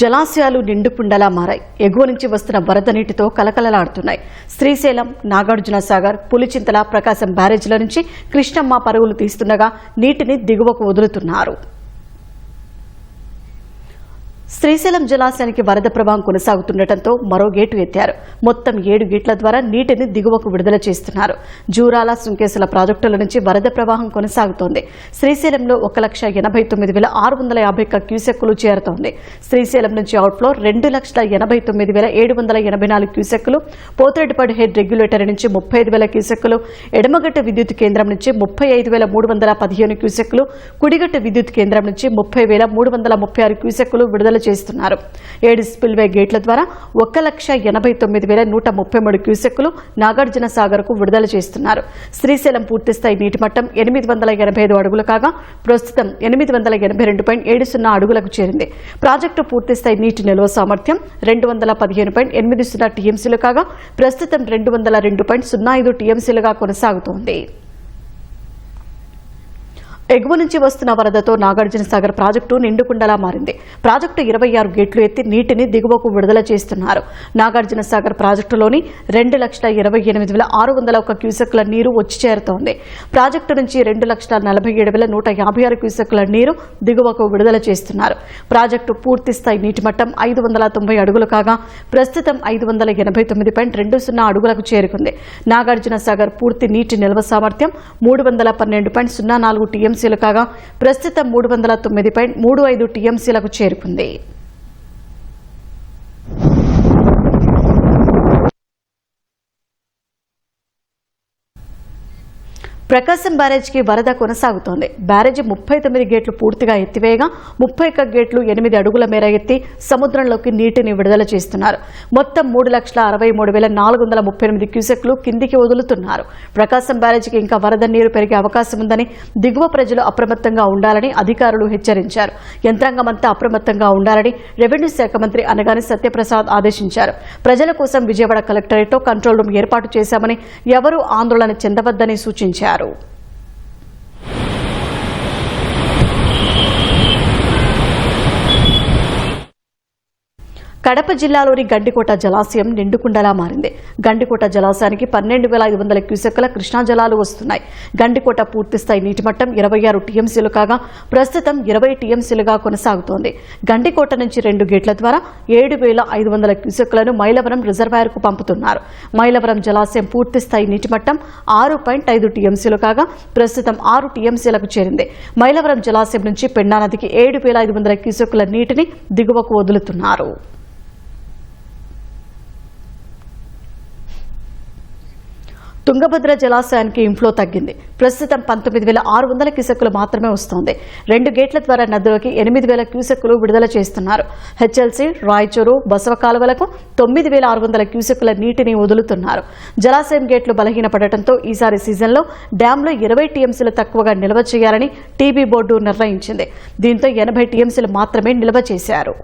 జలాశయాలు నిండుకుండలా మారాయి. ఎగువ నుంచి వస్తున్న వరద నీటితో కలకలలాడుతున్నాయి. శ్రీశైలం, నాగార్జున సాగర్, పులిచింతల, ప్రకాశం బ్యారేజీల నుంచి కృష్ణమ్మ పరుగులు తీస్తుండగా నీటిని దిగువకు వదులుతున్నారు. శ్రీశైలం జలాశయానికి వరద ప్రవాహం కొనసాగుతుండటంతో మరో గేటు ఎత్తారు. మొత్తం 7 గేట్ల ద్వారా నీటిని దిగువకు విడుదల చేస్తున్నారు. జూరాల, సుంకేసుల ప్రాజెక్టుల నుంచి వరద ప్రవాహం కొనసాగుతోంది. శ్రీశైలంలో 1,89,651 క్యూసెక్కులు చేరుతోంది. శ్రీశైలం నుంచి అవుట్ఫ్లో 2,89,784 క్యూసెక్కులు, పోతిరెడ్డిపాడు హెడ్ రెగ్యులేటర్ నుంచి 35,000 క్యూసెక్కులు, ఎడమగట్ట విద్యుత్ కేంద్రం నుంచి 35,315 క్యూసెక్కులు, కుడిగట్ట విద్యుత్ కేంద్రం నుంచి 30,336 క్యూసెక్కులు విడుదల చేస్తున్నారు. 7 స్పిల్వే గేట్ల ద్వారా 1,89,133 క్యూసెక్కులు నాగార్జున సాగర్ కు విడుదల చేస్తున్నారు. శ్రీశైలం పూర్తిస్థాయి నీటి మట్టం 885 అడుగులు కాగా ప్రస్తుతం 882.70 అడుగులకు చేరింది. ప్రాజెక్టు పూర్తిస్థాయి నీటి నిల్వ సామర్థ్యం 215.80 టీఎంసీలు కాగా ప్రస్తుతం 202.05 టీఎంసీలుగా కొనసాగుతోంది. ఎగువ నుంచి వస్తున్న వరదతో నాగార్జున సాగర్ ప్రాజెక్టు నిండుకుండలా మారింది. ప్రాజెక్టు 26 గేట్లు ఎత్తి నీటిని దిగువకు విడుదల చేస్తున్నారు. నాగార్జున సాగర్ ప్రాజెక్టులోని 2,28,601 క్యూసెక్కుల నీరు వచ్చి చేరుతోంది. ప్రాజెక్టు నుంచి 2,47,156 క్యూసెక్కుల నీరు దిగువకు విడుదల చేస్తున్నారు. ప్రాజెక్టు పూర్తిస్థాయి నీటి మట్టం 590 అడుగులు కాగా ప్రస్తుతం 589.20 అడుగులకు చేరుకుంది. నాగార్జున సాగర్ పూర్తి నీటి నిల్వ సామర్థ్యం 312.04 టీఎంసీలు కాగా ప్రస్తుతం 309.35 టీఎంసీలకు చేరుకుంది. ప్రకాశం బ్యారేజ్కి వరద కొనసాగుతోంది. బ్యారేజీ 39 గేట్లు పూర్తిగా ఎత్తివేయగా 31 గేట్లు 8 అడుగుల మేర ఎత్తి సముద్రంలోకి నీటిని విడుదల చేస్తున్నారు. మొత్తం 3,63,438 క్యూసెక్లు కిందికి వదులుతున్నారు. ప్రకాశం బ్యారేజీకి ఇంకా వరద నీరు పెరిగే అవకాశం ఉందని దిగువ ప్రజలు అప్రమత్తంగా ఉండాలని అధికారులు హెచ్చరించారు. యంత్రాంగమంతా అప్రమత్తంగా ఉండాలని రెవెన్యూ శాఖ మంత్రి అనగాని సత్యప్రసాద్ ఆదేశించారు. ప్రజల కోసం విజయవాడ కలెక్టరేట్లో కంట్రోల్ రూమ్ ఏర్పాటు చేశామని, ఎవరూ ఆందోళన చెందవద్దని సూచించారు. కడప జిల్లాలోని గండికోట జలాశయం నిండుకుండలా మారింది. గండికోట జలాశయానికి 12,500 క్యూసెక్కుల కృష్ణా జలాలు వస్తున్నాయి. గండికోట పూర్తిస్థాయి నీటి మట్టం 26 టీఎంసీలు కాగా ప్రస్తుతం 20 టీఎంసీలుగా కొనసాగుతోంది. గండికోట నుంచి 2 గేట్ల ద్వారా 7,500 క్యూసెక్కులను మైలవరం రిజర్వాయర్కు పంపుతున్నారు. మైలవరం జలాశయం పూర్తిస్థాయి నీటి మట్టం 6.5 టీఎంసీలు కాగా ప్రస్తుతం 6 టీఎంసీలకు చేరింది. మైలవరం జలాశయం నుంచి పెన్నా నదికి 7,500 క్యూసెక్కుల నీటిని దిగువకు వదులుతున్నారు. తుంగభద్ర జలాశయానికి ఇన్ఫ్లో తగ్గింది. ప్రస్తుతం 19,600 క్యూసెక్కులు మాత్రమే వస్తోంది. 2 గేట్ల ద్వారా నదిలోకి 8,000 క్యూసెక్కులు విడుదల చేస్తున్నారు. హెచ్ఎల్సీ, రాయచూరు, బసవ కాలువలకు 9,600 క్యూసెక్కుల నీటిని వదులుతున్నారు. జలాశయం గేట్లు బలహీనపడటంతో ఈసారి సీజన్లో డ్యాంలో 20 టీఎంసీలు తక్కువగా నిల్వ చేయాలని టీబీ బోర్డు నిర్ణయించింది. దీంతో 80 టీఎంసీలు మాత్రమే నిల్వ చేశారు.